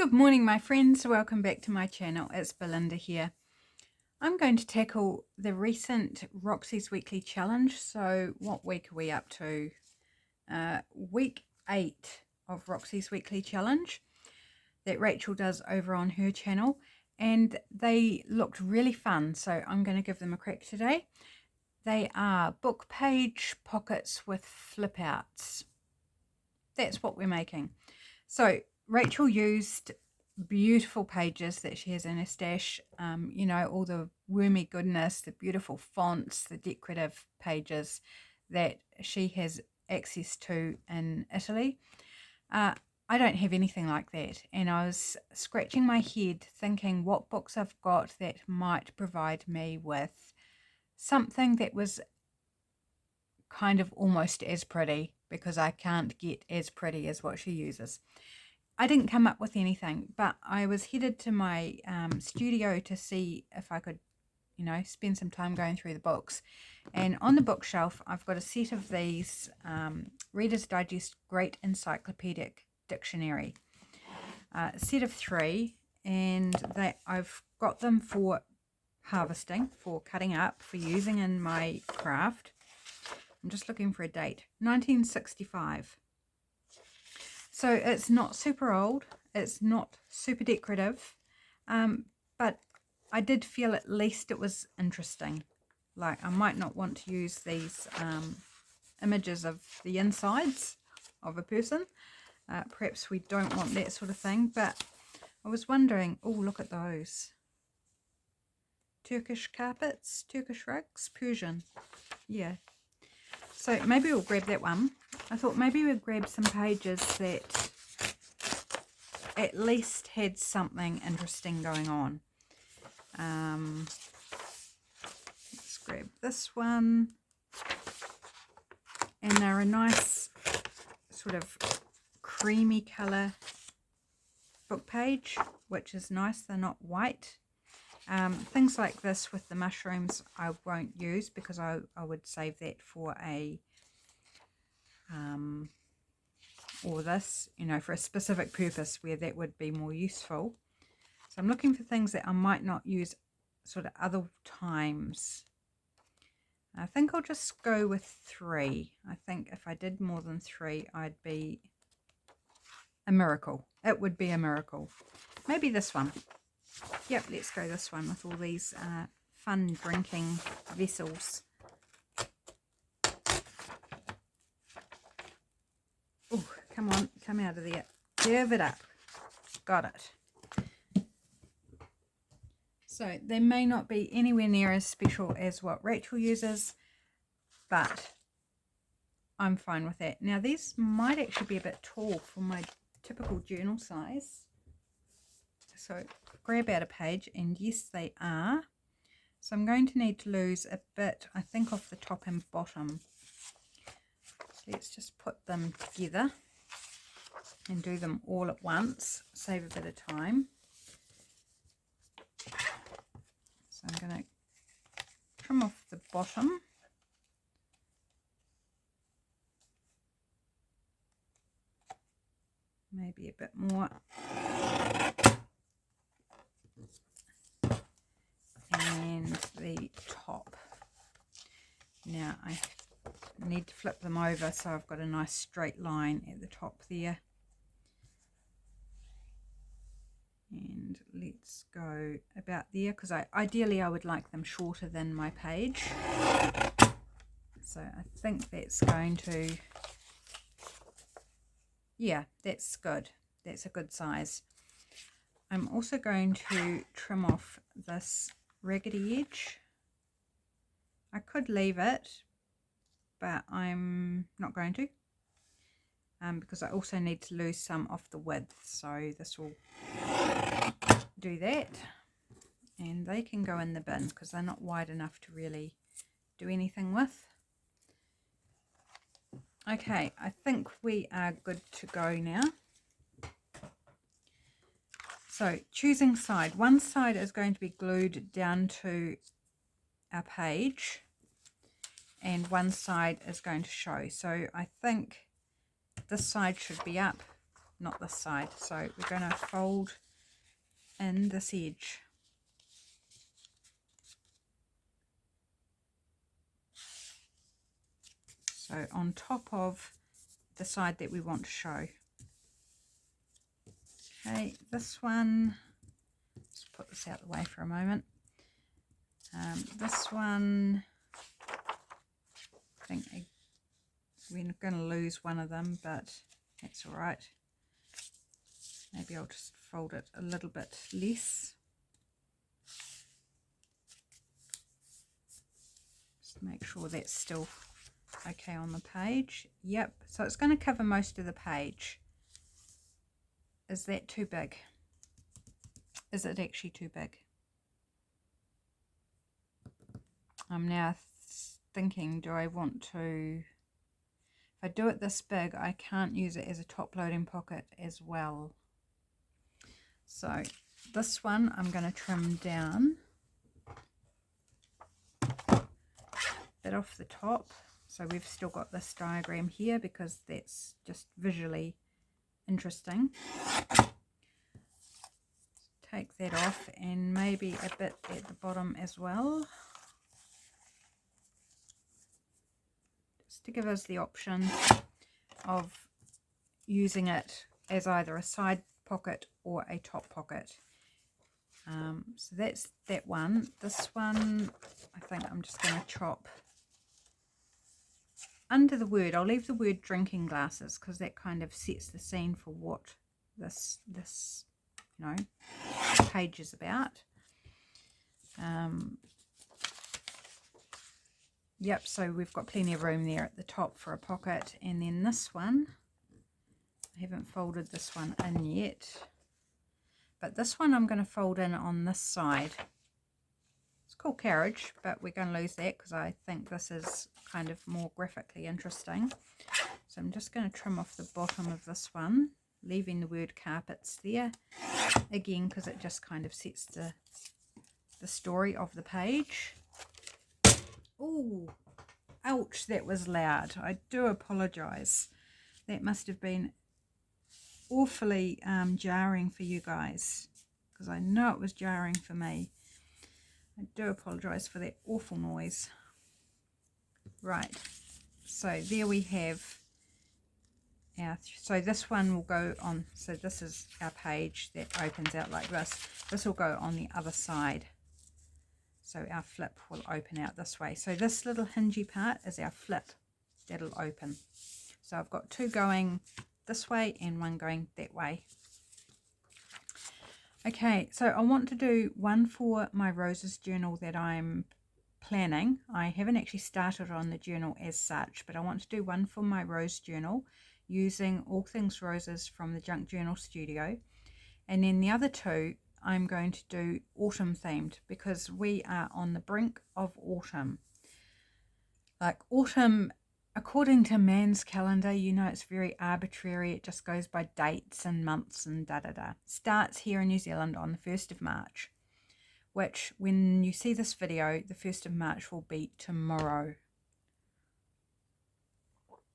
Good morning, my friends. Welcome back to my channel. It's Belinda here. I'm going to tackle the recent Roxy's Weekly Challenge. So what week are we up to? Week 8 of Roxy's Weekly Challenge that Rachel does over on her channel. And they looked really fun, so I'm going to give them a crack today. They are book page pockets with flip outs. That's what we're making. So Rachel used beautiful pages that she has in her stash, you know, all the wormy goodness, the beautiful fonts, the decorative pages that she has access to in Italy. I don't have anything like that, and I was scratching my head thinking what books I've got that might provide me with something that was kind of almost as pretty, because I can't get as pretty as what she uses. I didn't come up with anything, but I was headed to my studio to see if I could, you know, spend some time going through the books. And on the bookshelf, I've got a set of these Reader's Digest Great Encyclopedic Dictionary, set of 3, and I've got them for harvesting, for cutting up, for using in my craft. I'm just looking for a date. 1965. So it's not super old, it's not super decorative, but I did feel at least it was interesting. Like, I might not want to use these images of the insides of a person. Perhaps we don't want that sort of thing, but I was wondering, oh, look at those. Turkish carpets, Turkish rugs, Persian. Yeah. So maybe we'll grab that one. I thought maybe we'd grab some pages that at least had something interesting going on. Let's grab this one. And they're a nice sort of creamy colour book page, which is nice. They're not white. Things like this with the mushrooms I won't use, because I would save that for a or this, you know, for a specific purpose where that would be more useful. So I'm looking for things that I might not use sort of other times. I think I'll just go with 3. I think if I did more than 3, I'd be a miracle. It would be a miracle. Maybe this one. Yep, let's go this one with all these fun drinking vessels. Oh, come on, come out of there. Serve it up. Got it. So they may not be anywhere near as special as what Rachel uses, but I'm fine with that. Now, these might actually be a bit tall for my typical journal size. So grab out a page, and yes, they are. So I'm going to need to lose a bit, I think, off the top and bottom. Let's just put them together and do them all at once, save a bit of time. So I'm going to trim off the bottom. Maybe a bit more. And the top. Now I need to flip them over so I've got a nice straight line at the top there. And let's go about there, because ideally I would like them shorter than my page. So I think that's going to, yeah, that's good. That's a good size. I'm also going to trim off this raggedy edge. I could leave it, but I'm not going to, because I also need to lose some off the width, so this will do that, and they can go in the bin because they're not wide enough to really do anything with. Okay, I think we are good to go now. So choosing side, one side is going to be glued down to our page and one side is going to show. So I think this side should be up not this side. So we're going to fold in this edge. So on top of the side that we want to show. Okay, this one, let's put this out the way for a moment. This one, I think we're going to lose one of them, but that's all right. Maybe I'll just fold it a little bit less. Just make sure that's still okay on the page. Yep, so it's going to cover most of the page. Is that too big? Is it actually too big? I'm now thinking, do I want to, if I do it this big, I can't use it as a top loading pocket as well. So this one I'm going to trim down a bit off the top. So we've still got this diagram here because that's just visually interesting. Take that off and maybe a bit at the bottom as well. Just to give us the option of using it as either a side pocket or a top pocket. So that's that one. This one, I think I'm just going to chop under the word. I'll leave the word drinking glasses because that kind of sets the scene for what this you know, page is about. Yep, so we've got plenty of room there at the top for a pocket. And then this one, I haven't folded this one in yet, but this one I'm going to fold in on this side. It's called carriage, but we're going to lose that because I think this is kind of more graphically interesting. So I'm just going to trim off the bottom of this one, leaving the word carpets there again because it just kind of sets the story of the page. Oh, ouch, that was loud. I do apologize. That must have been awfully jarring for you guys, because I know it was jarring for me. I do apologize for that awful noise. Right, so there we have our, so this one will go on, so this is our page that opens out like this. This will go on the other side. So our flip will open out this way. So this little hingy part is our flip that'll open. So I've got two going this way and one going that way. Okay, so I want to do one for my roses journal that I'm planning. I haven't actually started on the journal as such, but I want to do one for my rose journal using All Things Roses from the Junk Journal Studio. And then the other two I'm going to do autumn themed because we are on the brink of autumn. Like autumn, according to man's calendar, you know, it's very arbitrary. It just goes by dates and months and da-da-da. Starts here in New Zealand on the 1st of March, which when you see this video, the 1st of March will be tomorrow.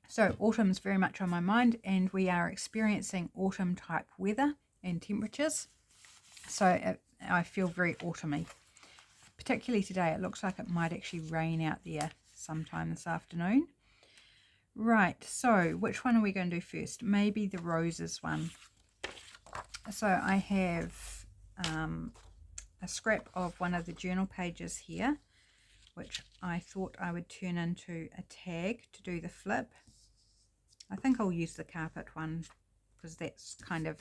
So autumn is very much on my mind and we are experiencing autumn type weather and temperatures. So I feel very autumny. Particularly today, it looks like it might actually rain out there sometime this afternoon. Right, so which one are we going to do first? Maybe the roses one. So I have a scrap of one of the journal pages here, which I thought I would turn into a tag to do the flip. I think I'll use the carpet one because that's kind of,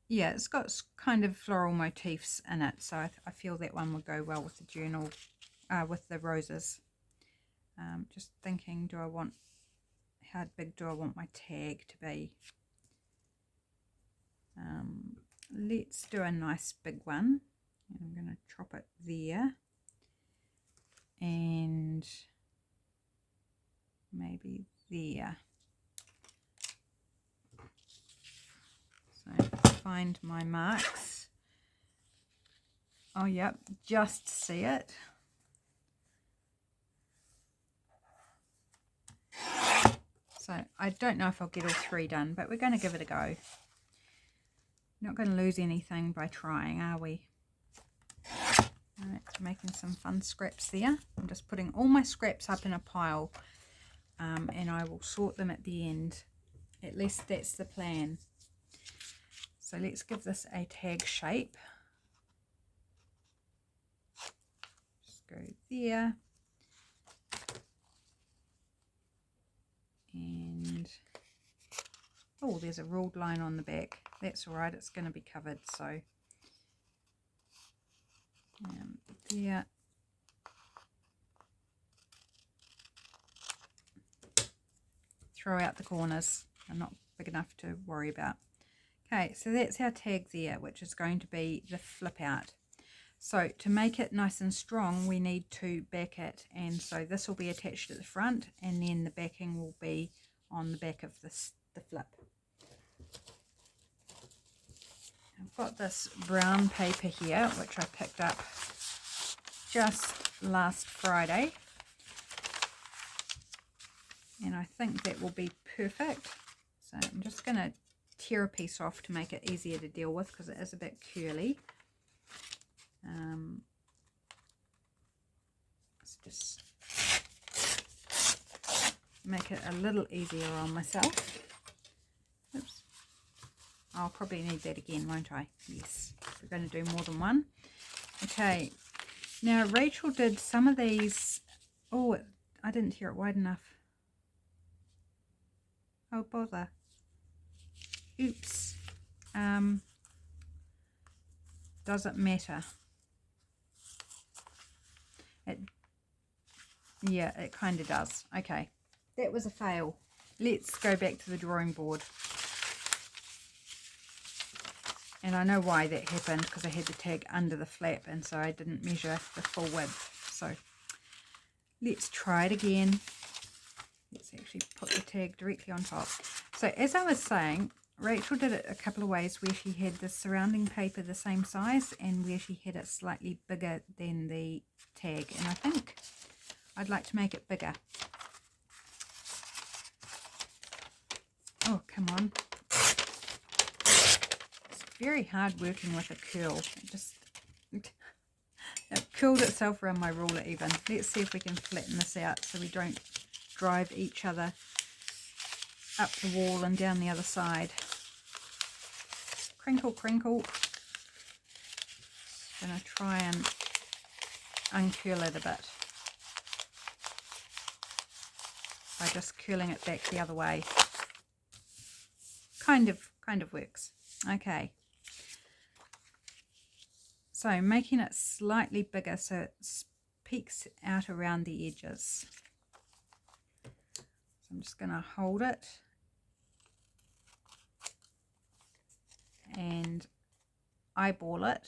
yeah, it's got kind of floral motifs in it, so I feel that one would go well with the journal, with the roses. Just thinking, how big do I want my tag to be? Let's do a nice big one. I'm going to chop it there, and maybe there. So find my marks. Oh yep, just see it. So I don't know if I'll get all 3 done, but we're going to give it a go. Not going to lose anything by trying, are we? Alright, making some fun scraps there. I'm just putting all my scraps up in a pile, and I will sort them at the end. At least that's the plan. So let's give this a tag shape. Just go there. And oh, there's a ruled line on the back. That's alright, it's going to be covered. So there. Throw out the corners. They're not big enough to worry about. Okay, so that's our tag there, which is going to be the flip out. So to make it nice and strong, we need to back it, and so this will be attached at the front, and then the backing will be on the back of the flip. I've got this brown paper here, which I picked up just last Friday, and I think that will be perfect. So I'm just going to tear a piece off to make it easier to deal with, because it is a bit curly. Let's just make it a little easier on myself. Oops. I'll probably need that again, won't I? Yes, we're going to do more than one. Okay, now Rachel did some of these. Oh, I didn't tear it wide enough. Oh, bother. Oops. Doesn't matter. Yeah, it kind of does. Okay, that was a fail. Let's go back to the drawing board. And I know why that happened, because I had the tag under the flap, and so I didn't measure the full width. So let's try it again. Let's actually put the tag directly on top. So as I was saying, Rachel did it a couple of ways, where she had the surrounding paper the same size and where she had it slightly bigger than the tag. And I think I'd like to make it bigger. Oh, come on. It's very hard working with a curl. It curled itself around my ruler even. Let's see if we can flatten this out so we don't drive each other up the wall and down the other side. Crinkle, crinkle. Just going to try and uncurl it a bit by just curling it back the other way. Kind of works. Okay. So making it slightly bigger so it peeks out around the edges. So I'm just going to hold it and eyeball it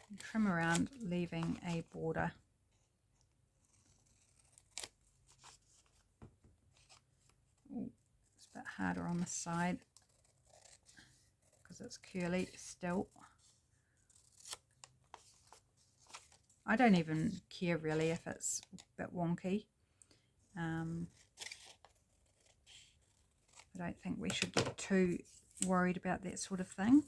and trim around, leaving a border. Ooh, it's a bit harder on the side because it's curly still. I don't even care really if it's a bit wonky. I don't think we should get too worried about that sort of thing,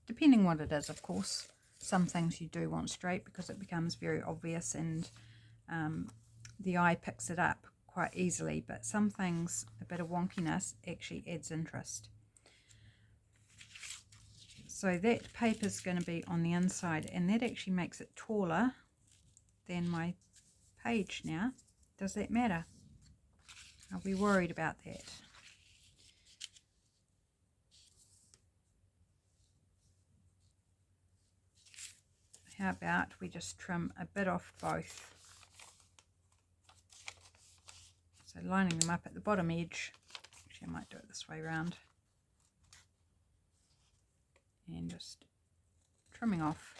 depending what it is, of course. Some things you do want straight because it becomes very obvious and the eye picks it up quite easily, but some things, a bit of wonkiness actually adds interest. So that paper is going to be on the inside, and that actually makes it taller than my page now. Does that matter? I'll be worried about that. How about we just trim a bit off both? So lining them up at the bottom edge. Actually, I might do it this way around. And just trimming off.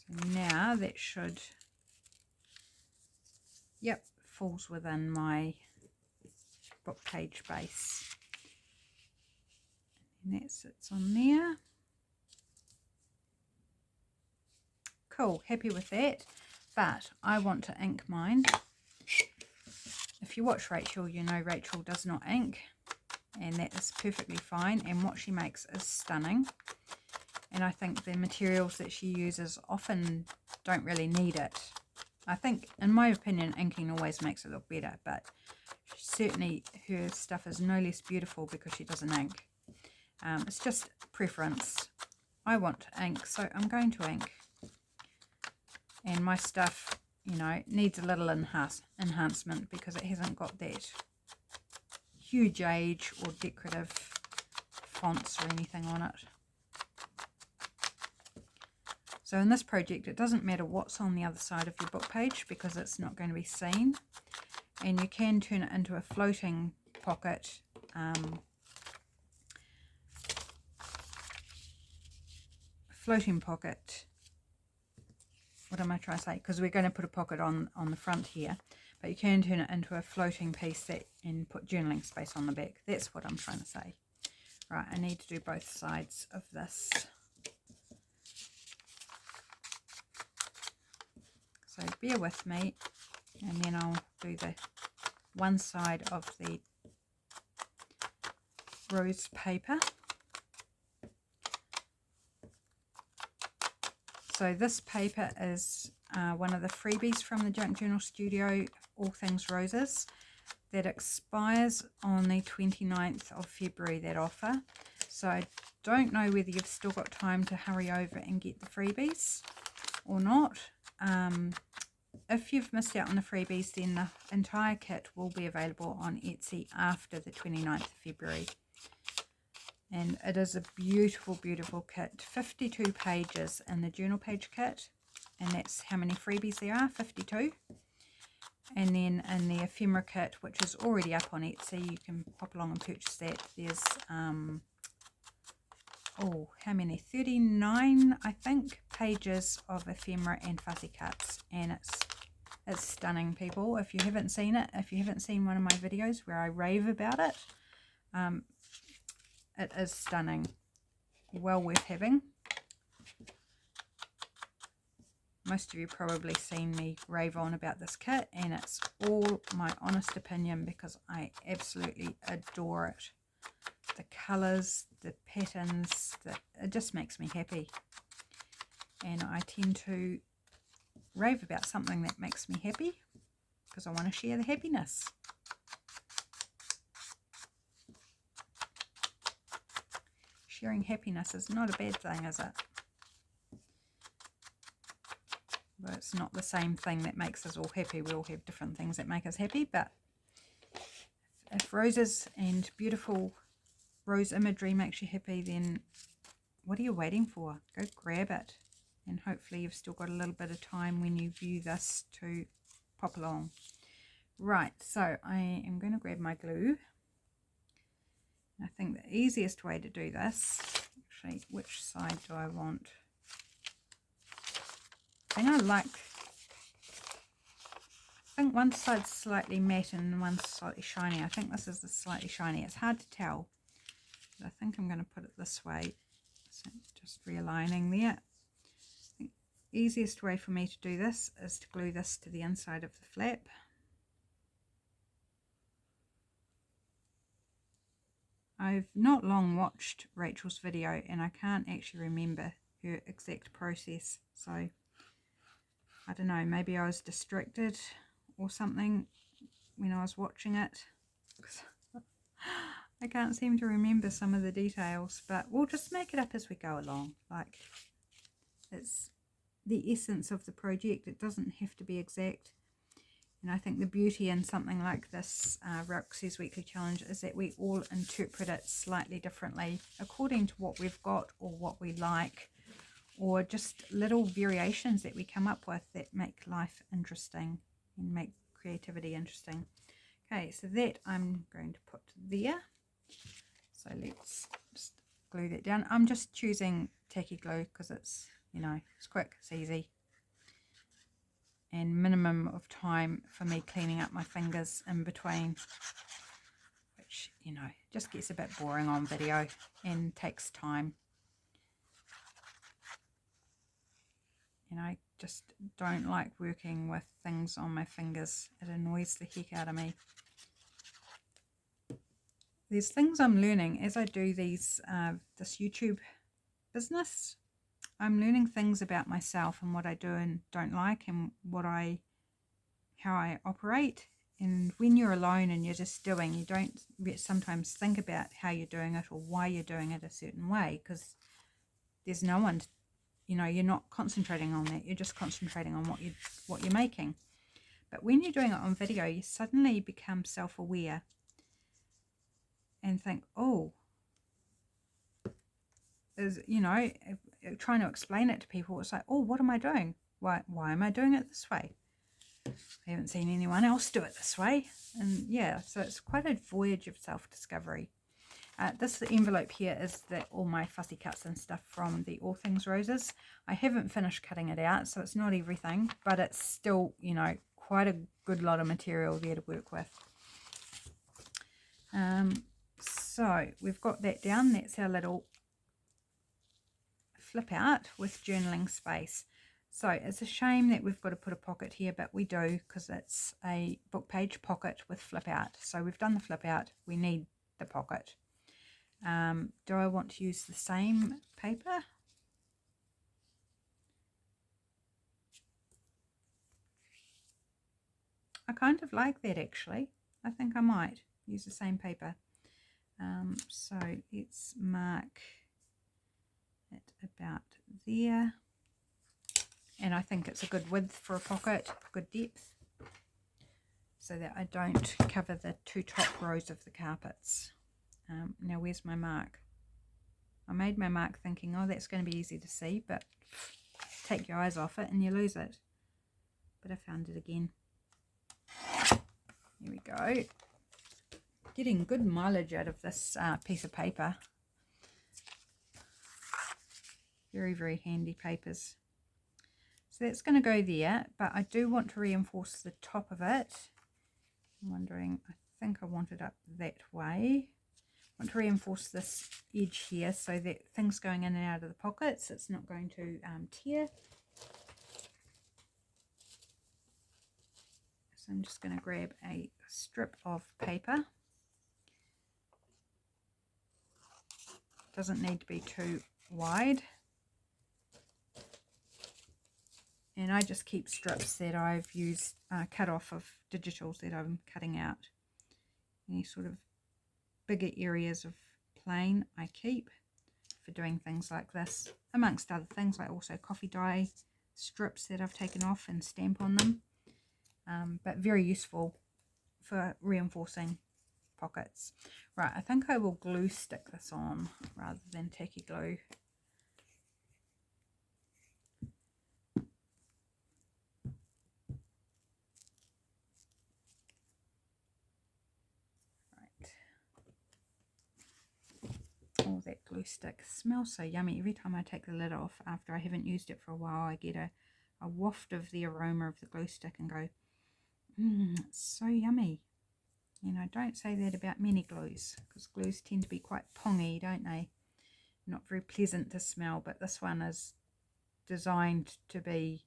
So now that should, yep, falls within my book page base. And that sits on there. cool, happy with that. But I want to ink mine. If you watch Rachel, you know Rachel does not ink, and that is perfectly fine, and what she makes is stunning. And I think the materials that she uses often don't really need it. I think, in my opinion, inking always makes it look better, but certainly her stuff is no less beautiful because she doesn't ink. It's just preference. I want to ink, so I'm going to ink. And my stuff, you know, needs a little enhancement because it hasn't got that huge age or decorative fonts or anything on it. So in this project, it doesn't matter what's on the other side of your book page because it's not going to be seen. And you can turn it into a floating pocket. What am I trying to say? Because we're going to put a pocket on the front here. But you can turn it into a floating piece and put journaling space on the back. That's what I'm trying to say. Right, I need to do both sides of this. So bear with me, and then I'll do the one side of the rose paper. So this paper is one of the freebies from the Junk Journal Studio, All Things Roses, that expires on the 29th of February, that offer. So I don't know whether you've still got time to hurry over and get the freebies or not. If you've missed out on the freebies, then the entire kit will be available on Etsy after the 29th of February. And it is a beautiful, beautiful kit. 52 pages in the journal page kit. And that's how many freebies there are, 52. And then in the ephemera kit, which is already up on Etsy, you can pop along and purchase that. There's, oh, how many? 39, I think, pages of ephemera and fussy cuts. And it's stunning, people. If you haven't seen it, if you haven't seen one of my videos where I rave about it, it is stunning. Well worth having. Most of you probably seen me rave on about this kit, and it's all my honest opinion because I absolutely adore it. The colours, the patterns, it just makes me happy. And I tend to rave about something that makes me happy because I want to share the happiness. Sharing happiness is not a bad thing, is it? But it's not the same thing that makes us all happy. We all have different things that make us happy, but if roses and beautiful rose imagery makes you happy, then what are you waiting for? Go grab it. And hopefully you've still got a little bit of time when you view this to pop along. Right, so I am going to grab my glue. I think the easiest way to do this, actually, which side do I want? I think one side's slightly matte and one's slightly shiny. I think this is the slightly shiny. It's hard to tell, but I think I'm going to put it this way. So just realigning there. The easiest way for me to do this is to glue this to the inside of the flap. I've not long watched Rachel's video and I can't actually remember her exact process, so I don't know, maybe I was distracted or something when I was watching it. I can't seem to remember some of the details, but we'll just make it up as we go along. Like, it's the essence of the project. It doesn't have to be exact. And I think the beauty in something like this Roxy's Weekly Challenge is that we all interpret it slightly differently according to what we've got or what we like, or just little variations that we come up with that make life interesting and make creativity interesting. Okay, so that I'm going to put there. So let's just glue that down. I'm just choosing tacky glue because it's, you know, it's quick, it's easy. And minimum of time for me cleaning up my fingers in between, which, you know, just gets a bit boring on video and takes time. You know, just don't like working with things on my fingers. It annoys the heck out of me. There's things I'm learning as I do these this YouTube business. I'm learning things about myself and what I do and don't like, and how I operate. And when you're alone and you're just doing, you don't sometimes think about how you're doing it or why you're doing it a certain way, because there's no one, you're not concentrating on that. You're just concentrating on what you're making. But when you're doing it on video, you suddenly become self-aware and think, oh, trying to explain it to people, it's like, oh, what am I doing? Why am I doing it this way? I haven't seen anyone else do it this way. And yeah, so it's quite a voyage of self-discovery. This envelope here is all my fussy cuts and stuff from the All Things Roses. I haven't finished cutting it out, so it's not everything, but it's still, quite a good lot of material there to work with. So we've got that down. That's our little flip out with journaling space. So it's a shame that we've got to put a pocket here, but we do, because it's a book page pocket with flip out. So we've done the flip out, we need the pocket. Do I want to use the same paper? I kind of like that, actually. I think I might use the same paper. So let's mark it about there. And I think it's a good width for a pocket, good depth, so that I don't cover the two top rows of the carpets. Now where's my mark? I made my mark thinking, oh, that's going to be easy to see, but take your eyes off it and you lose it. But I found it again. Here we go. Getting good mileage out of this piece of paper. Very, very handy papers. So that's going to go there, but I do want to reinforce the top of it. I'm wondering, I think I want it up that way. I want to reinforce this edge here so that things going in and out of the pockets, it's not going to tear. So I'm just going to grab a strip of paper. Doesn't need to be too wide. And I just keep strips that I've used, cut off of digitals that I'm cutting out. Any sort of bigger areas of plain I keep for doing things like this, amongst other things, like also coffee dye strips that I've taken off and stamp on them. But very useful for reinforcing pockets. Right, I think I will glue stick this on rather than tacky glue. Oh, that glue stick smells so yummy. Every time I take the lid off after I haven't used it for a while, I get a waft of the aroma of the glue stick and go, it's so yummy. Don't say that about many glues, because glues tend to be quite pongy, don't they? Not very pleasant to smell, but this one is designed to be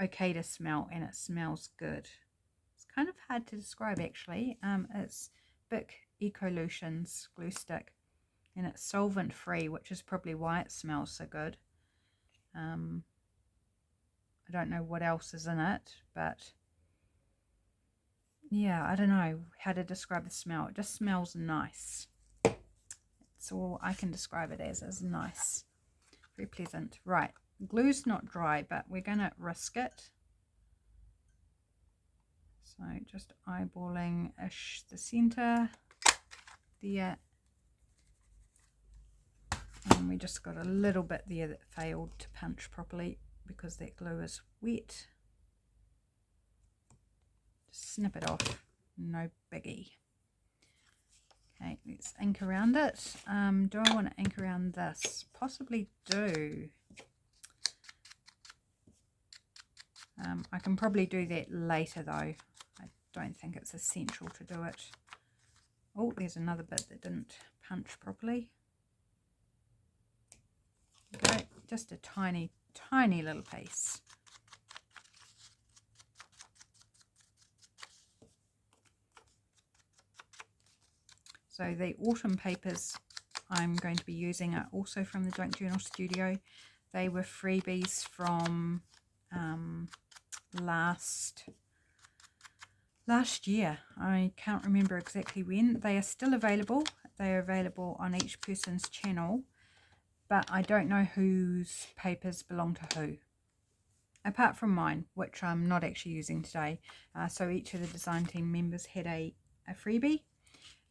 okay to smell, and it smells good. It's kind of hard to describe, actually. It's Bic Ecolutions glue stick, and it's solvent free, which is probably why it smells so good. I don't know what else is in it, but yeah, I don't know how to describe the smell. It just smells nice. That's all I can describe it as, is nice. Very pleasant. Right, glue's not dry, but we're going to risk it. So just eyeballing-ish the center there. And we just got a little bit there that failed to punch properly because that glue is wet. Just snip it off, no biggie. Okay, let's ink around it. Do I want to ink around this? Possibly do. I can probably do that later though. I don't think it's essential to do it. Oh, there's another bit that didn't punch properly. Okay, just a tiny, tiny little piece. So the autumn papers I'm going to be using are also from the Junk Journal Studio. They were freebies from last year. I can't remember exactly when. They are still available. They are available on each person's channel, but I don't know whose papers belong to who, apart from mine, which I'm not actually using today. So each of the design team members had a freebie,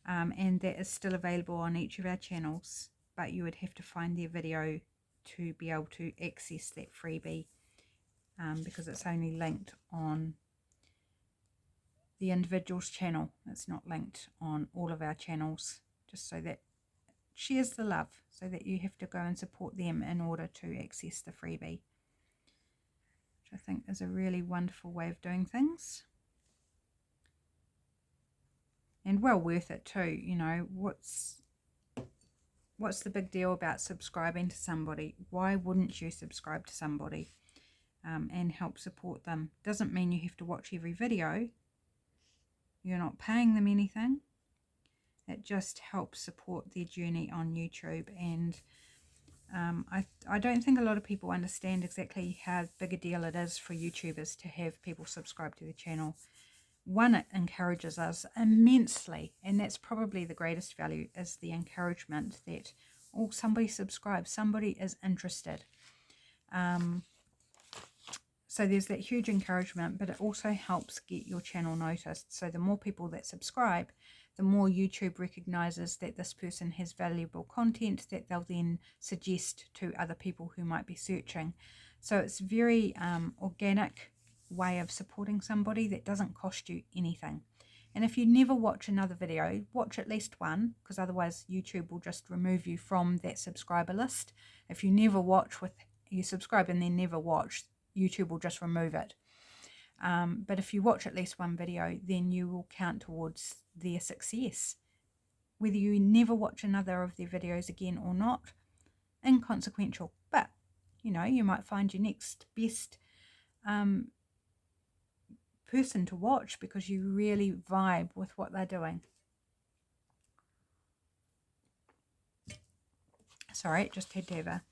and that is still available on each of our channels, but you would have to find their video to be able to access that freebie, because it's only linked on the individual's channel. It's not linked on all of our channels, just so that shares the love, so that you have to go and support them in order to access the freebie, which I think is a really wonderful way of doing things, and well worth it too. You know, what's the big deal about subscribing to somebody? Why wouldn't you subscribe to somebody and help support them? Doesn't mean you have to watch every video. You're not paying them anything. It just helps support their journey on YouTube. And I don't think a lot of people understand exactly how big a deal it is for YouTubers to have people subscribe to the channel. One, it encourages us immensely, and that's probably the greatest value, is the encouragement that, oh, somebody subscribes, somebody is interested. So there's that huge encouragement, but it also helps get your channel noticed. So the more people that subscribe, the more YouTube recognizes that this person has valuable content that they'll then suggest to other people who might be searching. So it's very organic way of supporting somebody that doesn't cost you anything. And if you never watch another video, watch at least one, because otherwise YouTube will just remove you from that subscriber list. If you never watch you subscribe and then never watch, YouTube will just remove it. But if you watch at least one video, then you will count towards their success. Whether you never watch another of their videos again or not, inconsequential. But, you know, you might find your next best person to watch because you really vibe with what they're doing. Sorry, just had to have a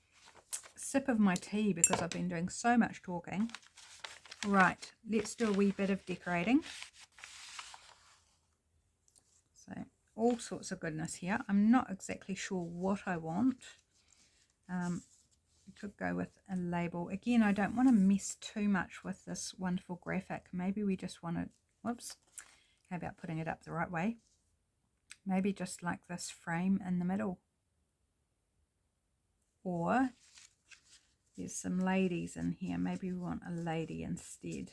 sip of my tea because I've been doing so much talking. Right, let's do a wee bit of decorating. So all sorts of goodness here. I'm not exactly sure what I want. I could go with a label. Again, I don't want to mess too much with this wonderful graphic. Maybe we just want to, whoops, how about putting it up the right way? Maybe just like this frame in the middle. Or there's some ladies in here. Maybe we want a lady instead.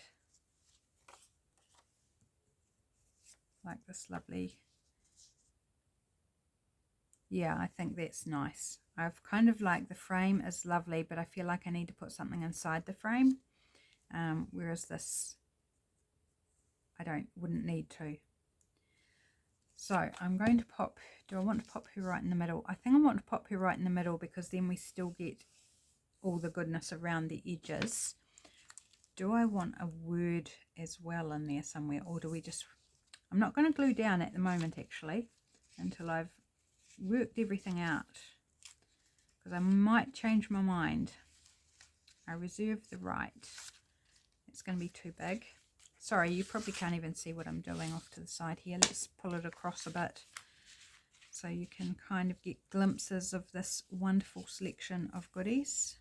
Like this lovely. Yeah, I think that's nice. I've kind of like the frame is lovely, but I feel like I need to put something inside the frame. Whereas this, wouldn't need to. So I'm going to pop, do I want to pop her right in the middle? I think I want to pop her right in the middle because then we still get all the goodness around the edges. Do I want a word as well in there somewhere, or do we just, I'm not going to glue down at the moment actually until I've worked everything out, because I might change my mind. I reserve the right. It's going to be too big. Sorry, you probably can't even see what I'm doing off to the side here. Let's pull it across a bit so you can kind of get glimpses of this wonderful selection of goodies.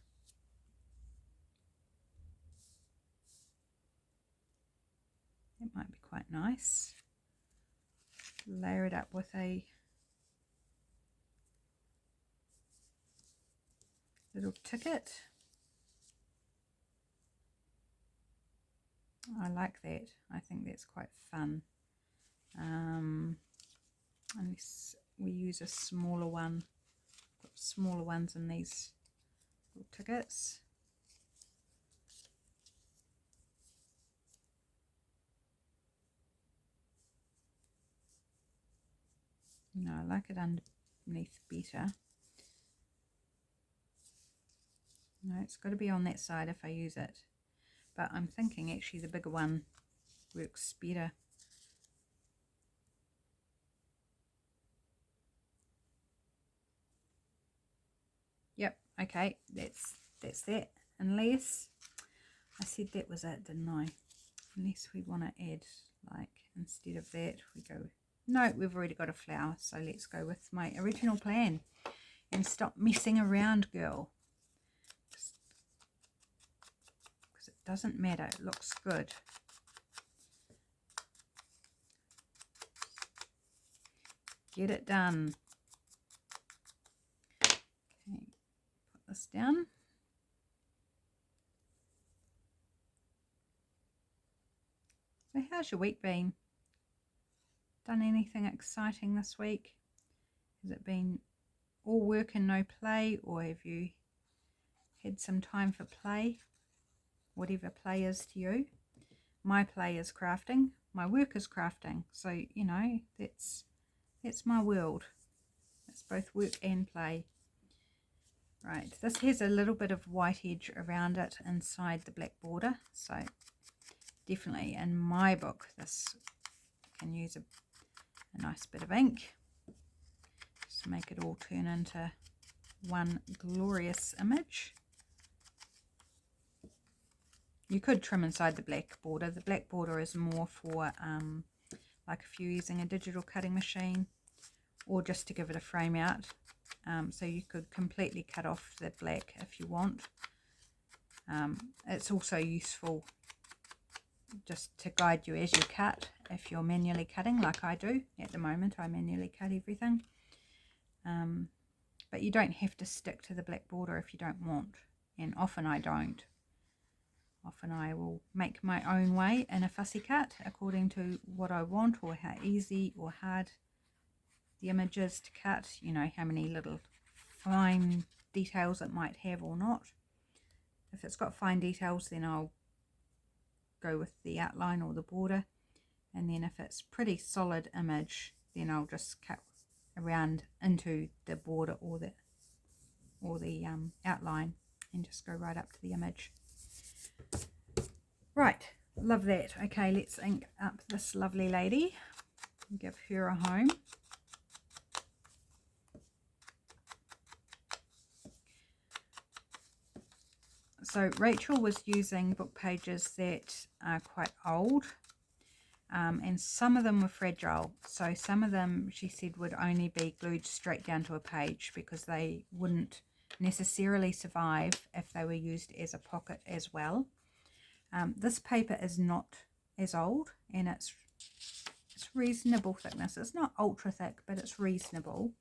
That might be quite nice. Layer it up with a little ticket. I like that. I think that's quite fun. Unless we use a smaller one. Got smaller ones in these little tickets. No, I like it underneath better. No, it's got to be on that side if I use it. But I'm thinking actually the bigger one works better. Okay, that's that. Unless I said that was it, didn't I? Unless we want to add, like, instead of that, we go, no, we've already got a flower, so let's go with my original plan and stop messing around, girl. Because it doesn't matter, it looks good. Get it done. Okay, put this down. So how's your week been? Done anything exciting this week? Has it been all work and no play, or have you had some time for play? Whatever play is to you. My play is crafting, my work is crafting, so you know, that's my world. It's both work and play. Right, this has a little bit of white edge around it inside the black border, so definitely in my book this can use a nice bit of ink just to make it all turn into one glorious image. You could trim inside the black border. The black border is more for like if you're using a digital cutting machine or just to give it a frame out. So you could completely cut off the black if you want. It's also useful just to guide you as you cut if you're manually cutting like I do. At the moment I manually cut everything. But you don't have to stick to the black border if you don't want, and often I don't. Often I will make my own way in a fussy cut according to what I want or how easy or hard the image is to cut, you know, how many little fine details it might have or not. If it's got fine details, then I'll go with the outline or the border, and then if it's pretty solid image, then I'll just cut around into the border or the outline and just go right up to the image. Right, love that. Okay, let's ink up this lovely lady and give her a home. So Rachel was using book pages that are quite old, and some of them were fragile. So some of them, she said, would only be glued straight down to a page because they wouldn't necessarily survive if they were used as a pocket as well. This paper is not as old, and it's reasonable thickness. It's not ultra thick, but it's reasonable.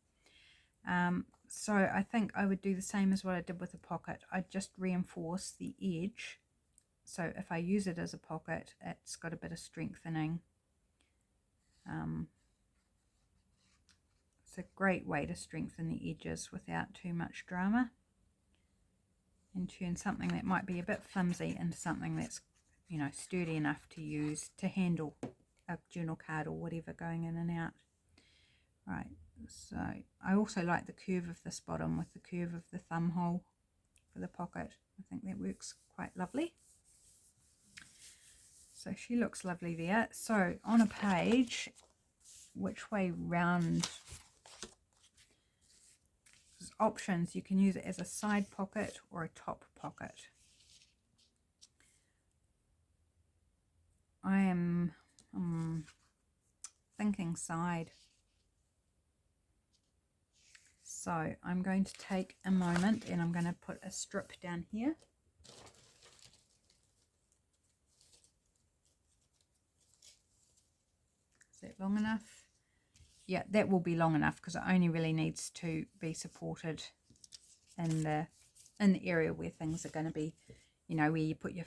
So I think I would do the same as what I did with the pocket. I'd just reinforce the edge. So if I use it as a pocket, it's got a bit of strengthening. It's a great way to strengthen the edges without too much drama, and turn something that might be a bit flimsy into something that's, you know, sturdy enough to use to handle a journal card or whatever going in and out. Right, so I also like the curve of this bottom with the curve of the thumb hole for the pocket. I think that works quite lovely. So she looks lovely there. So on a page, which way round? Options, you can use it as a side pocket or a top pocket. I am thinking side. So I'm going to take a moment and I'm going to put a strip down here. Is that long enough? Yeah, that will be long enough because it only really needs to be supported in the area where things are going to be, you know, where you put your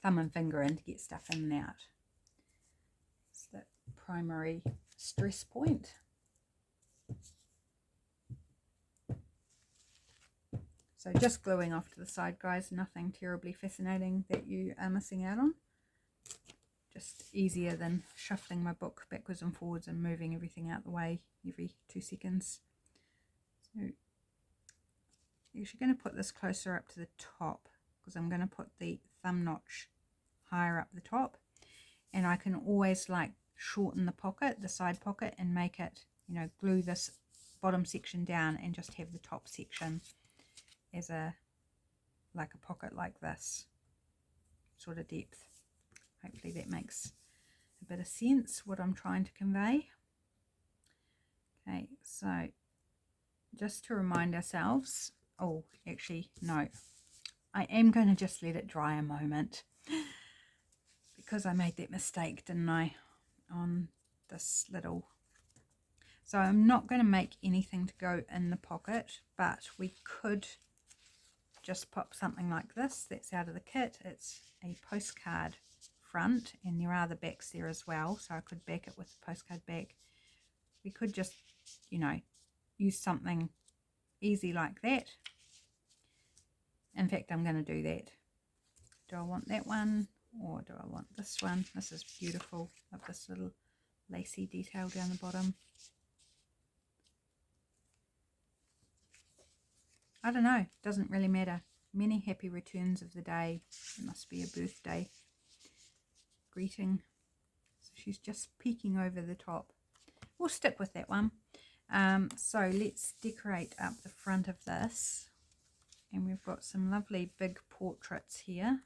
thumb and finger in to get stuff in and out. It's the primary stress point. So just gluing off to the side, guys, nothing terribly fascinating that you are missing out on. Just easier than shuffling my book backwards and forwards and moving everything out the way every 2 seconds. So I'm actually going to put this closer up to the top because I'm going to put the thumb notch higher up the top, and I can always like shorten the pocket, the side pocket, and make it, you know, glue this bottom section down and just have the top section as a like a pocket like this sort of depth. Hopefully that makes a bit of sense what I'm trying to convey. Okay, so just to remind ourselves, oh actually no, I am going to just let it dry a moment because I made that mistake, didn't I, on this little. So I'm not going to make anything to go in the pocket, but we could just pop something like this. That's out of the kit. It's a postcard front, and there are the backs there as well, so I could back it with the postcard back. We could just, you know, use something easy like that. In fact, I'm going to do that. Do I want that one or do I want this one? This is beautiful, of this little lacy detail down the bottom. I don't know, doesn't really matter. Many happy returns of the day. It must be a birthday greeting. So she's just peeking over the top. We'll stick with that one. So let's decorate up the front of this. And we've got some lovely big portraits here.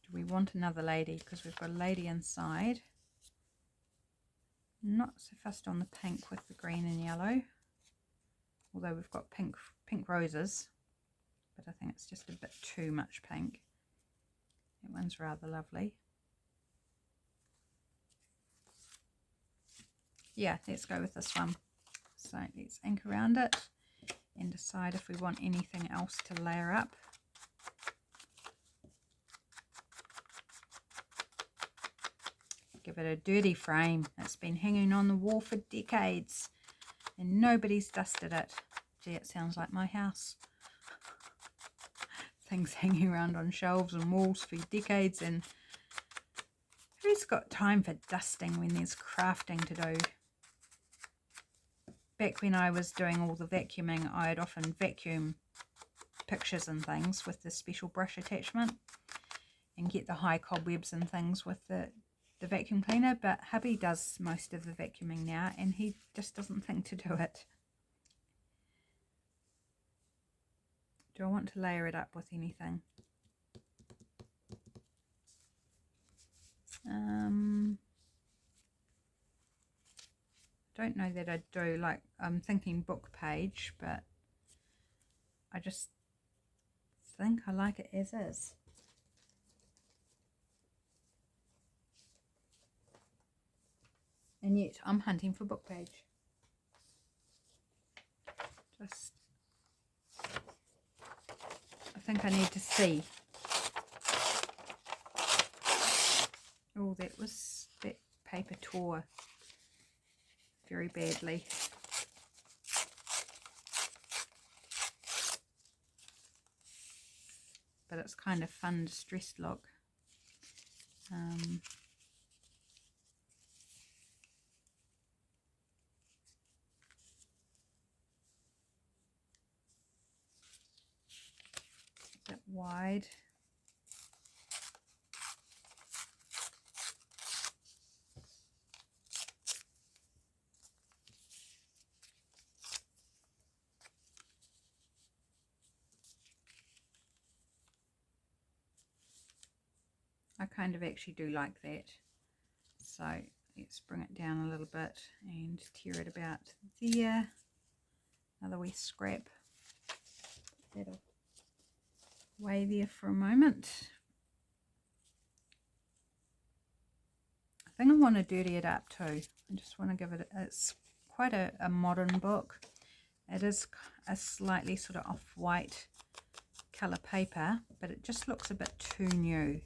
Do we want another lady? Because we've got a lady inside. Not so fussed on the pink with the green and yellow. Although we've got pink roses. But I think it's just a bit too much pink. That one's rather lovely. Yeah, let's go with this one. So let's ink around it and decide if we want anything else to layer up. Give it a dirty frame. It's been hanging on the wall for decades and nobody's dusted it. Gee, it sounds like my house. Things hanging around on shelves and walls for decades, and who's got time for dusting when there's crafting to do? Back when I was doing all the vacuuming, I'd often vacuum pictures and things with the special brush attachment and get the high cobwebs and things with the vacuum cleaner, but hubby does most of the vacuuming now and he just doesn't think to do it. Do I want to layer it up with anything? Don't know that I do. Like, I'm thinking book page, but I just think I like it as is. And yet I'm hunting for book page. Just, I think I need to see. Oh, that paper tore very badly. But it's kind of fun, distressed look. A bit wide. I kind of actually do like that. So let's bring it down a little bit and tear it about there. Another wee scrap. That'll weigh there for a moment. I think I want to dirty it up too. I just want to give it, it's quite a modern book. It is a slightly sort of off-white colour paper, but it just looks a bit too new.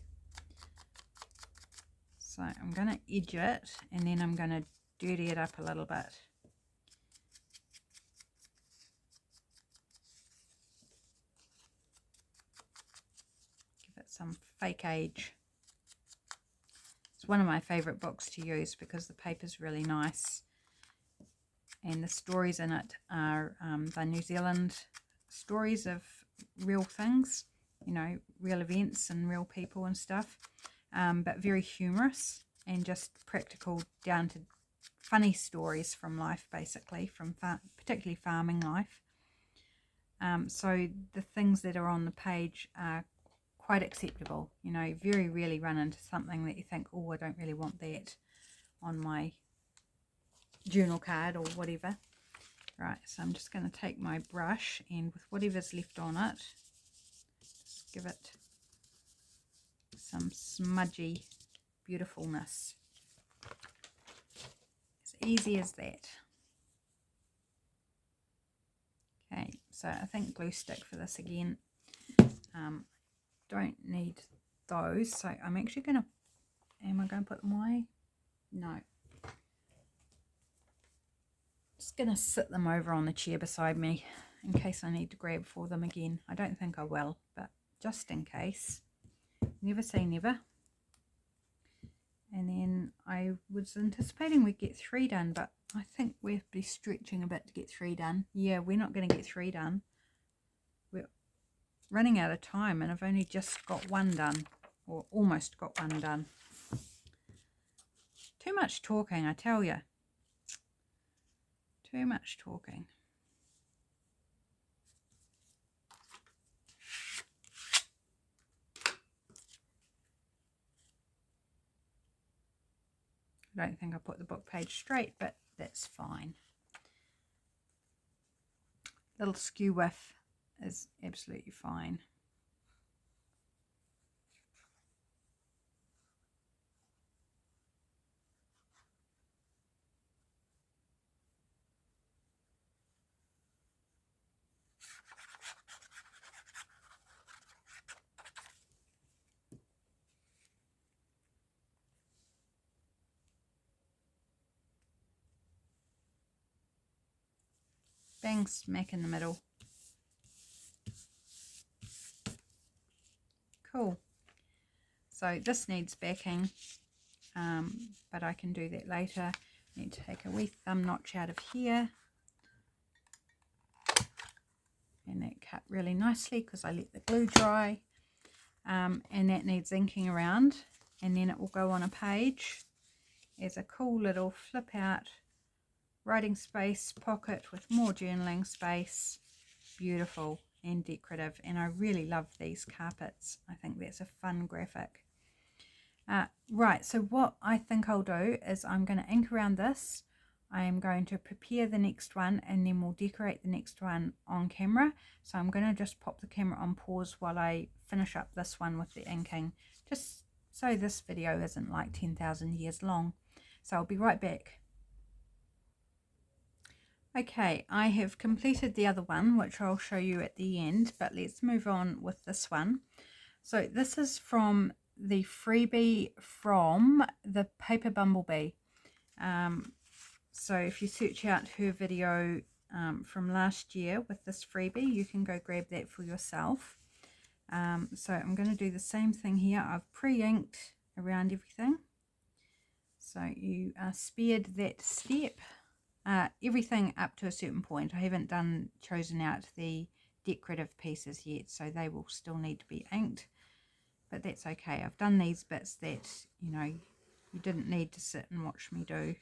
So I'm going to edge it and then I'm going to dirty it up a little bit. Give it some fake age. It's one of my favourite books to use because the paper's really nice. And the stories in it are the New Zealand stories of real things, you know, real events and real people and stuff. But very humorous. and just practical, down to funny stories from life, basically, from particularly farming life. So the things that are on the page are quite acceptable. You know, very rarely run into something that you think, oh, I don't really want that on my journal card or whatever. Right, so I'm just going to take my brush and with whatever's left on it, just give it some smudgy beautifulness. As easy as that. Okay, so I think glue stick for this again. Don't need those, so I'm actually going to, am I going to put them away? No. Just going to sit them over on the chair beside me in case I need to grab for them again. I don't think I will, but just in case. Never say never. And then I was anticipating we'd get 3 done, but I think we'll be stretching a bit to get 3 done. Yeah, we're not going to get 3 done. We're running out of time and I've only just got 1 done, or almost got 1 done. Too much talking, I tell you. Too much talking. I don't think I put the book page straight, but that's fine. Little skew whiff is absolutely fine. Bang smack in the middle. Cool. So this needs backing, but I can do that later. Need to take a wee thumb notch out of here. And that cut really nicely because I let the glue dry. And that needs inking around, and then it will go on a page as a cool little flip out writing space pocket with more journaling space. Beautiful and decorative, and I really love these carpets. I think that's a fun graphic. Right, so what I think I'll do is I'm going to ink around this. I am going to prepare the next one, and then we'll decorate the next one on camera. So I'm going to just pop the camera on pause while I finish up this one with the inking, just so this video isn't like 10,000 years long. So I'll be right back. Okay, I have completed the other one, which I'll show you at the end, but let's move on with this one. So this is from the freebie from the Paper Bumblebee. So if you search out her video from last year with this freebie, you can go grab that for yourself. So I'm going to do the same thing here. I've pre-inked around everything. So you are spared that step. Everything up to a certain point. I haven't chosen out the decorative pieces yet, so they will still need to be inked, but that's okay. I've done these bits that, you know, you didn't need to sit and watch me do.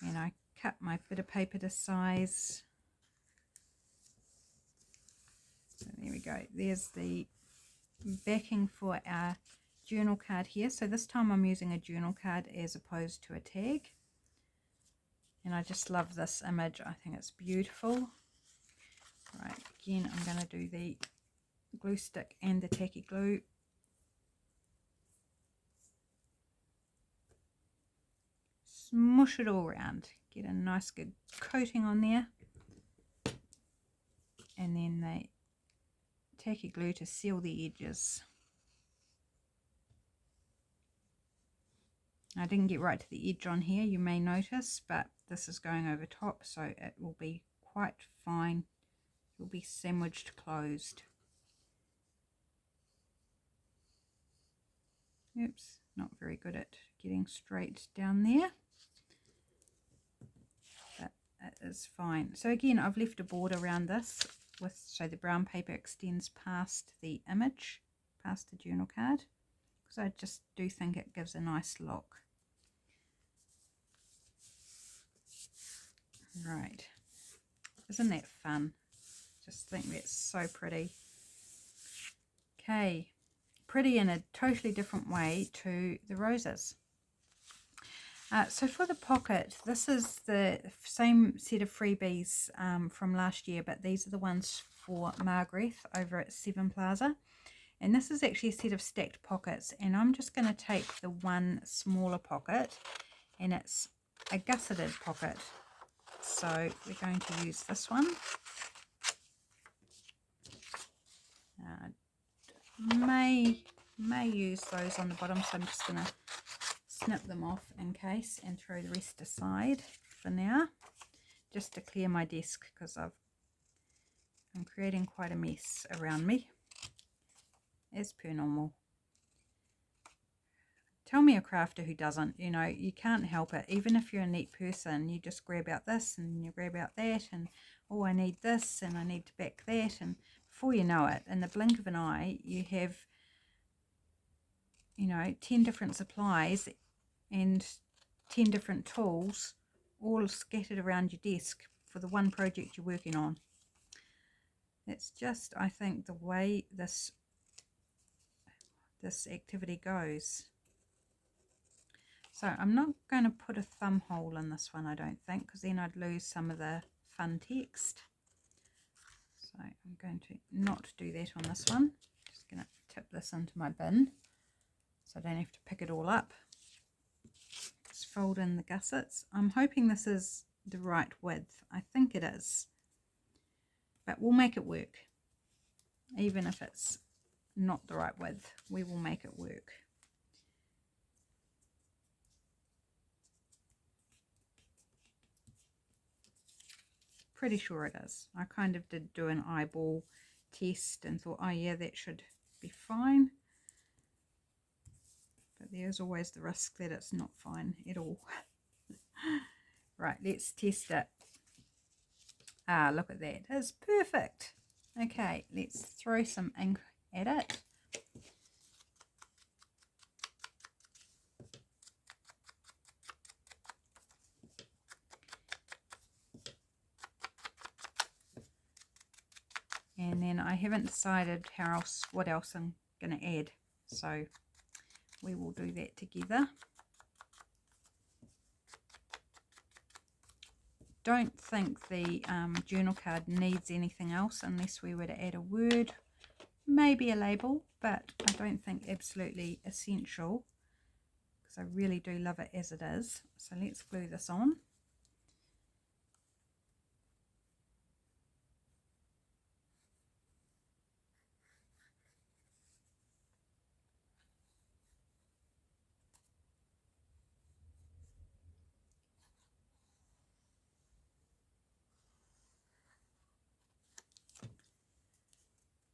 And I cut my bit of paper to size. So there we go. There's the backing for our journal card here. So this time I'm using a journal card as opposed to a tag. And I just love this image. I think it's beautiful. Right, again, I'm going to do the glue stick and the tacky glue. Smush it all around. Get a nice good coating on there. And then the tacky glue to seal the edges. I didn't get right to the edge on here, you may notice, but this is going over top, so it will be quite fine. It will be sandwiched closed. Oops, not very good at getting straight down there, but it is fine. So again, I've left a border around this so the brown paper extends past the image, past the journal card, because I just do think it gives a nice look. Right, isn't that fun? Just think that's so pretty. Okay, pretty in a totally different way to the roses. So for the pocket, this is the same set of freebies from last year, but these are the ones for Margaret over at Seven Plaza. And this is actually a set of stacked pockets, and I'm just going to take the one smaller pocket, and it's a gusseted pocket. So we're going to use this one. May use those on the bottom, so I'm just going to snip them off in case and throw the rest aside for now, just to clear my desk, because I'm creating quite a mess around me, as per normal. Tell me a crafter who doesn't. You know, you can't help it. Even if you're a neat person, you just grab out this and you grab out that, and oh, I need this and I need to back that, and before you know it, in the blink of an eye, you have, you know, 10 different supplies and 10 different tools all scattered around your desk for the one project you're working on. It's just, I think, the way this activity goes. So I'm not going to put a thumb hole in this one, I don't think, because then I'd lose some of the fun text. So I'm going to not do that on this one. Just going to tip this into my bin so I don't have to pick it all up. Just fold in the gussets. I'm hoping this is the right width. I think it is. But we'll make it work. Even if it's not the right width, we will make it work. Pretty sure it is. I kind of did do an eyeball test and thought, oh yeah, that should be fine. But there's always the risk that it's not fine at all. Right, let's test it. Ah, look at that. It's perfect. Okay, let's throw some ink at it. And then I haven't decided what else I'm going to add, so we will do that together. Don't think the journal card needs anything else unless we were to add a word, maybe a label, but I don't think absolutely essential, because I really do love it as it is. So let's glue this on.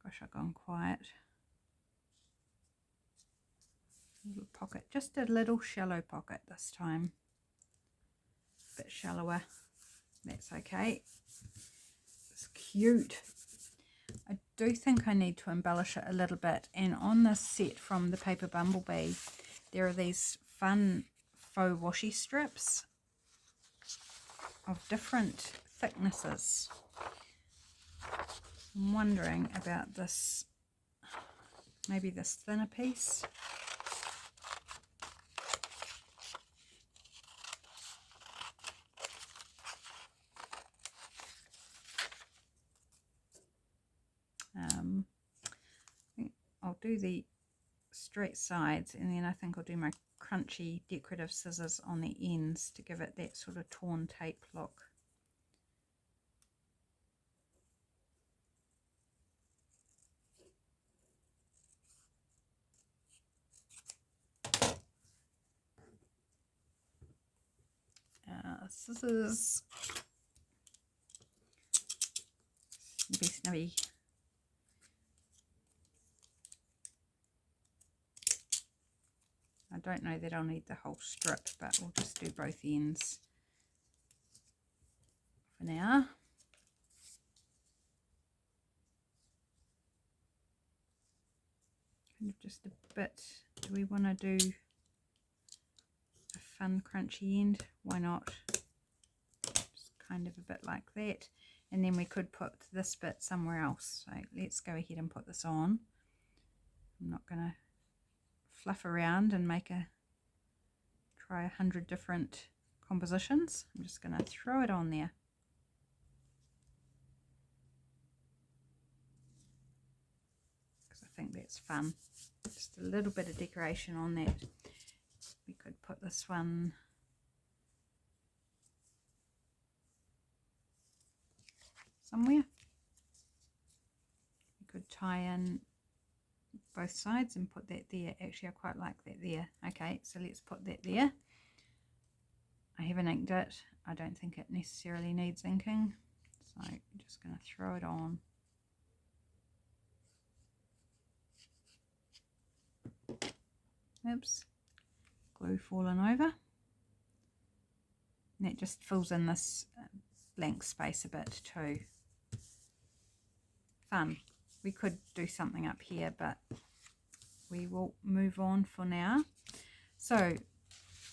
Gosh, I've gone quiet. Little pocket, just a little shallow pocket this time. A bit shallower, that's okay. It's cute. I do think I need to embellish it a little bit, and on this set from the Paper Bumblebee there are these fun faux washi strips of different thicknesses. I'm wondering about this, maybe this thinner piece. I'll do the straight sides, and then I think I'll do my crunchy decorative scissors on the ends to give it that sort of torn tape look. Scissors. Snibby snibby. I don't know that I'll need the whole strip, but we'll just do both ends for now. kind of just a bit. Do we want to do a fun crunchy end? Why not? Just kind of a bit like that. And then we could put this bit somewhere else. So let's go ahead and put this on. I'm not going to fluff around and try 100 different compositions. I'm just going to throw it on there. Because I think that's fun. Just a little bit of decoration on that. We could put this one somewhere. We could tie in both sides and put that there. Actually, I quite like that there. Okay, so let's put that there. I haven't inked it. I don't think it necessarily needs inking, so I'm just going to throw it on. Oops, glue fallen over. And that just fills in this blank space a bit too. Fun. We could do something up here, but we will move on for now. So,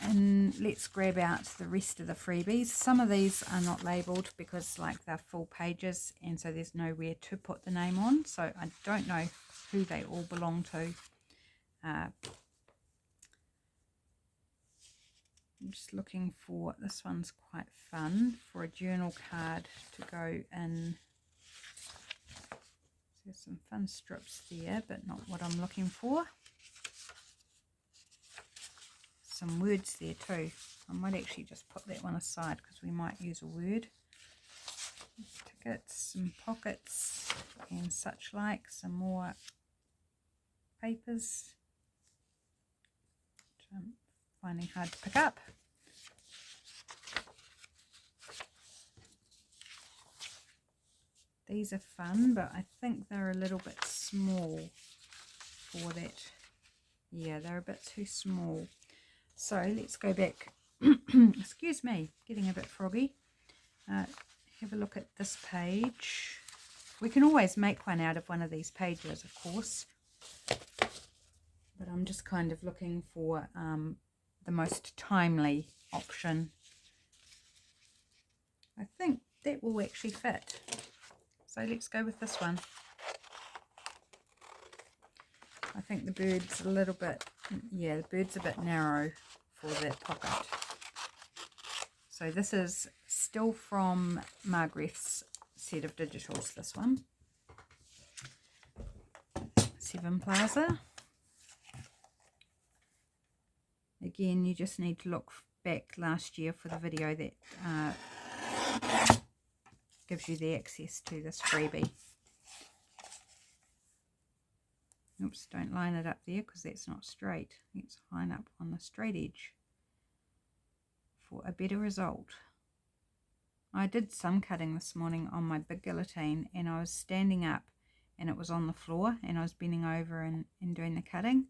and let's grab out the rest of the freebies. Some of these are not labelled because like they're full pages, and so there's nowhere to put the name on. So I don't know who they all belong to. I'm just looking for, this one's quite fun, for a journal card to go in. There's some fun strips there, but not what I'm looking for. Some words there too. I might actually just put that one aside because we might use a word. Tickets, some pockets and such like, some more papers, which I'm finding hard to pick up. These are fun, but I think they're a little bit small for that. Yeah, they're a bit too small. So let's go back. Excuse me, getting a bit froggy. Have a look at this page. We can always make one out of one of these pages, of course. But I'm just kind of looking for the most timely option. I think that will actually fit. So let's go with this one. I think the bird's a little bit, yeah, the bird's a bit narrow for that pocket. So this is still from Margaret's set of digitals, this one. 7 Plaza. Again, you just need to look back last year for the video that gives you the access to this freebie. Oops, don't line it up there because that's not straight. Let's line up on the straight edge for a better result. I did some cutting this morning on my big guillotine, and I was standing up and it was on the floor, and I was bending over and doing the cutting,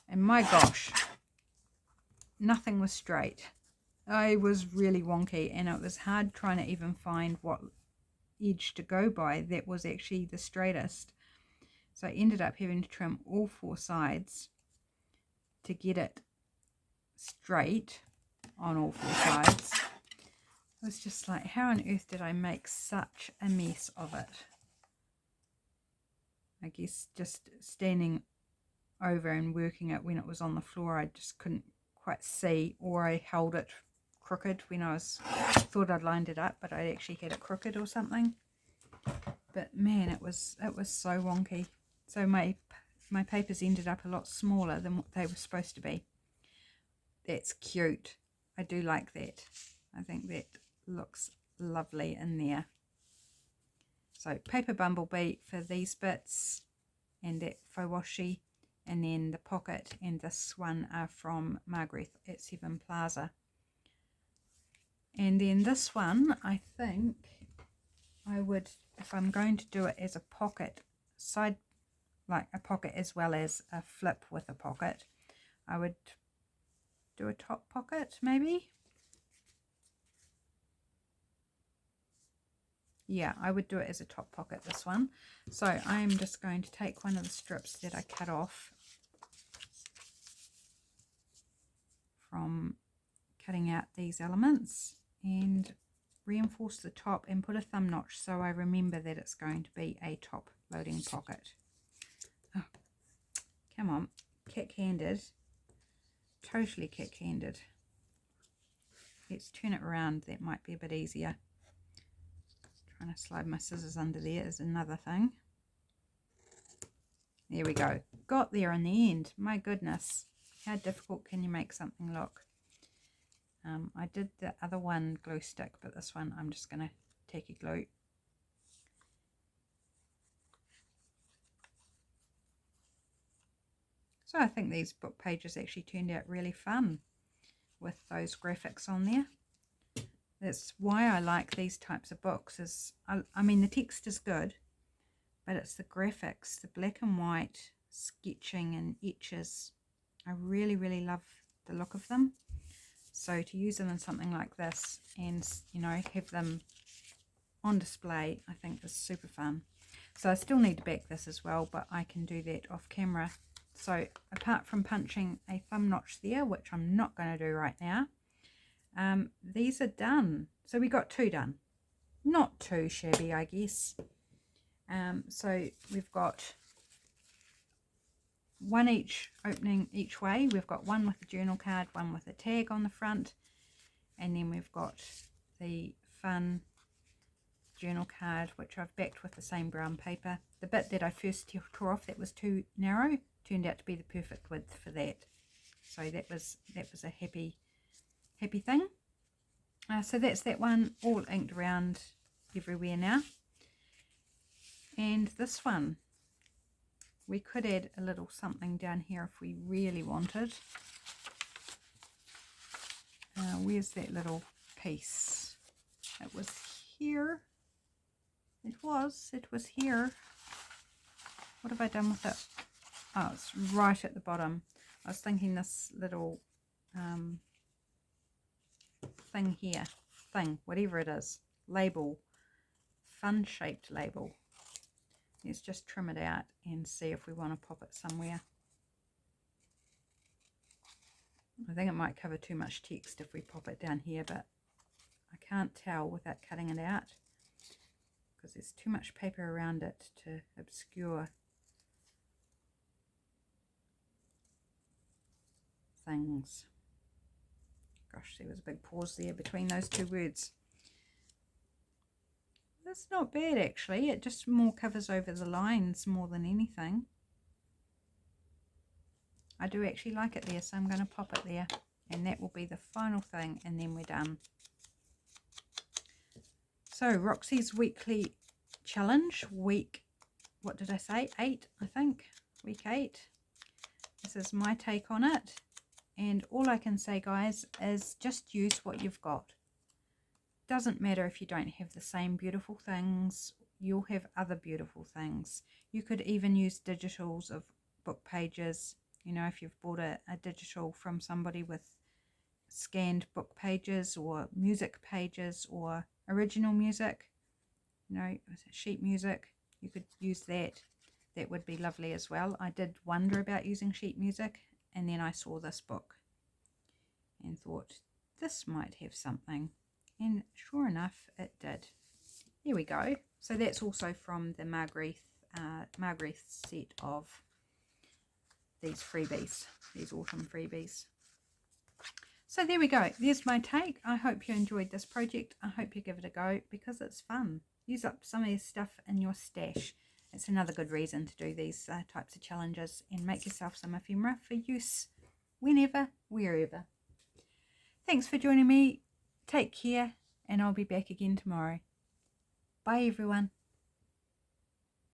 and my gosh, nothing was straight. I was really wonky, and it was hard trying to even find what edge to go by that was actually the straightest. So I ended up having to trim all 4 sides to get it straight on all 4 sides. I was just like, how on earth did I make such a mess of it? I guess just standing over and working it when it was on the floor, I just couldn't quite see, or I held it crooked when I thought I'd lined it up, but I actually had it crooked or something. But man, it was so wonky. So my papers ended up a lot smaller than what they were supposed to be. That's cute. I do like that. I think that looks lovely in there. So paper bumblebee for these bits, and that faux washi, and then the pocket and this one are from Margaret at 7 Plaza. And then this one, I think I would, if I'm going to do it as a pocket, side, like a pocket as well as a flip with a pocket, I would do a top pocket maybe. Yeah, I would do it as a top pocket, this one. So I'm just going to take one of the strips that I cut off from cutting out these elements and reinforce the top and put a thumb notch so I remember that it's going to be a top loading pocket. Oh, come on, kick-handed, totally kick-handed. Let's turn it around, that might be a bit easier. Trying to slide my scissors under there is another thing. There we go, got there in the end. My goodness, how difficult can you make something look? I did the other one glue stick, but this one I'm just going to tacky glue. So I think these book pages actually turned out really fun with those graphics on there. That's why I like these types of books. I mean, the text is good, but it's the graphics, the black and white sketching and etches. I really, really love the look of them. So to use them in something like this and, you know, have them on display, I think is super fun. So I still need to back this as well, but I can do that off camera. So apart from punching a thumb notch there, which I'm not going to do right now, these are done. So we got 2 done. Not too shabby, I guess. So we've got 1 each opening each way. We've got one with a journal card, one with a tag on the front, and then we've got the fun journal card, which I've backed with the same brown paper. The bit that I first tore off that was too narrow turned out to be the perfect width for that. So that was a happy thing. So that's that one, all inked around everywhere now. And this one, we could add a little something down here if we really wanted. Where's that little piece? It was here. It was here. What have I done with it? Oh, it's right at the bottom. I was thinking this little thing here, whatever it is, label, fun shaped label. Let's just trim it out and see if we want to pop it somewhere. I think it might cover too much text if we pop it down here, but I can't tell without cutting it out because there's too much paper around it to obscure things. Gosh, there was a big pause there between those 2 words. That's not bad actually, it just more covers over the lines more than anything. I do actually like it there, so I'm going to pop it there, and that will be the final thing, and then we're done. So Roxy's weekly challenge, week, what did I say, 8 I think, week 8. This is my take on it, and all I can say, guys, is just use what you've got. Doesn't matter if you don't have the same beautiful things, you'll have other beautiful things. You could even use digitals of book pages. You know, if you've bought a digital from somebody with scanned book pages or music pages or original music, you know, sheet music, you could use that. That would be lovely as well. I did wonder about using sheet music, and then I saw this book and thought this might have something, and sure enough it did. Here we go. So that's also from the Margaret set of these freebies, these autumn freebies. So there we go, there's my take. I hope you enjoyed this project. I hope you give it a go because it's fun. Use up some of your stuff in your stash. It's another good reason to do these types of challenges, and make yourself some ephemera for use whenever, wherever. Thanks for joining me. Take care, and I'll be back again tomorrow. Bye everyone.